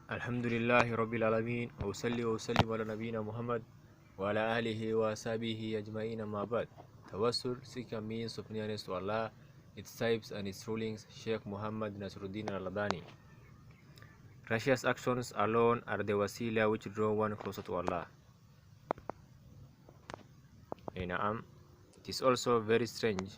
Alhamdulillahi Rabbil Alameen, wa usalli wa usallim ala nabina Muhammad wa ala alihi wa sahbihi ajma'in amma ba'd. Tawassul, seek a means of nearness to Allah, its types and its rulings. Sheikh Muhammad Nasruddin al-Albani. Righteous actions alone are the waseelah which draw one closer to Allah. Na'am. It is also very strange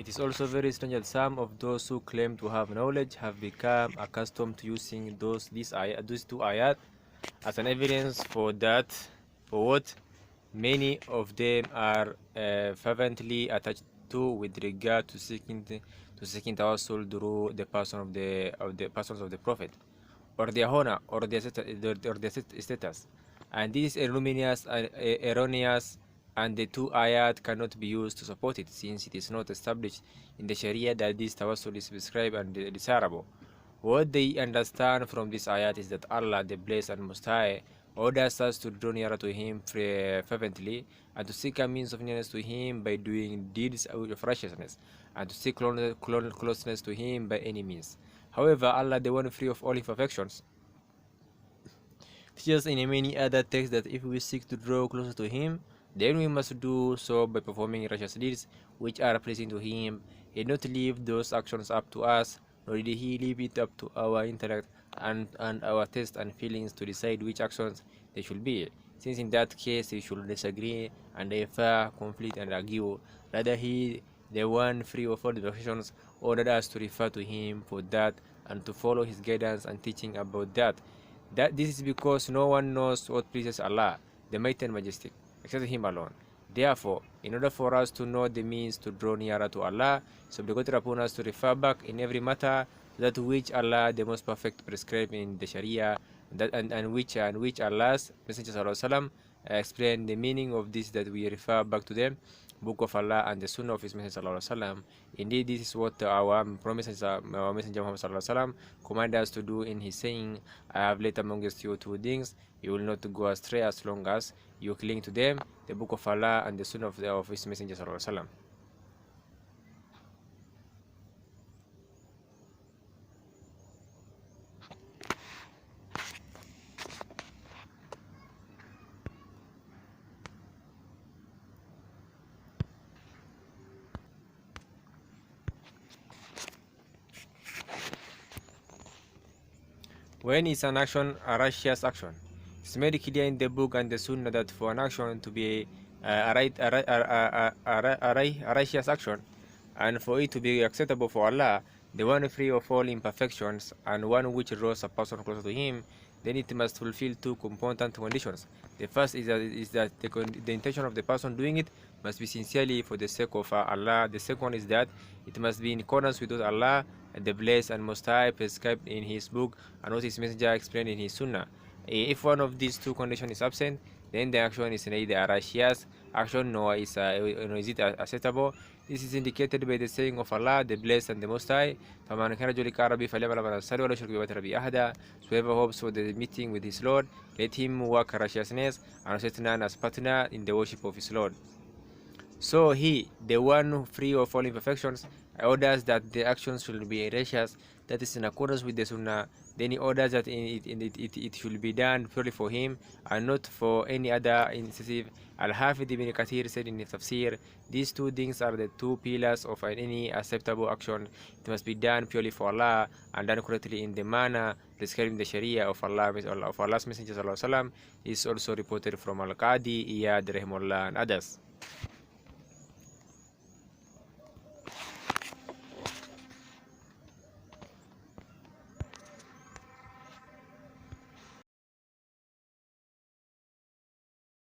that some of those who claim to have knowledge have become accustomed to using these two ayat as an evidence for what many of them are fervently attached to with regard to seeking tawassul through the persons of the Prophet, or their honor, or their status. And this is erroneous, and the two ayat cannot be used to support it, since it is not established in the Sharia that this tawassul is prescribed and desirable. What they understand from this ayat is that Allah, the Blessed and Most High, orders us to draw nearer to Him fervently, and to seek a means of nearness to Him by doing deeds of righteousness, and to seek closeness to Him by any means. However, Allah, the one free of all imperfections, teaches in many other texts that if we seek to draw closer to Him, then we must do so by performing righteous deeds which are pleasing to Him. He did not leave those actions up to us, nor did He leave it up to our intellect and our taste and feelings to decide which actions they should be, since in that case we should disagree and differ, conflict and argue. Rather, He, the one free of all imperfections, ordered us to refer to Him for that and to follow His guidance and teaching about that. This is because no one knows what pleases Allah, the Mighty and Majestic, except Him alone. Therefore, in order for us to know the means to draw nearer to Allah, it is obligatory upon us to refer back in every matter to that which Allah, the Most Perfect, prescribed in the Sharia, and which Allah's Messenger ﷺ explained the meaning of this, that we refer back to them, Book of Allah and the Sunnah of His Messenger ﷺ. Indeed, this is what our Messenger Muhammad ﷺ commanded us to do in his saying, I have laid amongst you two things, you will not go astray as long as you cling to them, the Book of Allah and the Sunnah of His Messenger ﷺ. When is an action a righteous action? It's made clear in the book and the Sunnah that for an action to be a righteous action, and for it to be acceptable for Allah, the one free of all imperfections and one which draws a person closer to Him, then it must fulfill two important conditions. The first is that the intention of the person doing it must be sincerely for the sake of Allah. The second is that it must be in accordance with what Allah, the Blessed and Most High, prescribed in His book and what His Messenger explained in His Sunnah. If one of these two conditions is absent, then the action is neither a righteous action nor is it acceptable. This is indicated by the saying of Allah, the Blessed and the Most High, فَمَنْ كَانَ يَرْجُو لِقَاءَ رَبِّهِ فَلْيَعْمَلْ عَمَلًا صَالِحًا وَلَا يُشْرِكْ بِعِبَادَةِ رَبِّهِ أَحَدًا. Whoever hopes for the meeting with his Lord, let him work righteousness and set none as partner in the worship of his Lord. So He, the one free of all imperfections, orders that the actions should be righteous, that is in accordance with the Sunnah. Then He orders that it should be done purely for Him and not for any other incentive. Al-Hafidh ibn Kathir said in his tafsir, these two things are the two pillars of any acceptable action. It must be done purely for Allah and done correctly in the manner prescribed in the Sharia of Allah's Messenger ﷺ. Is also reported from Al-Qadi Iyad rahimahullah and others.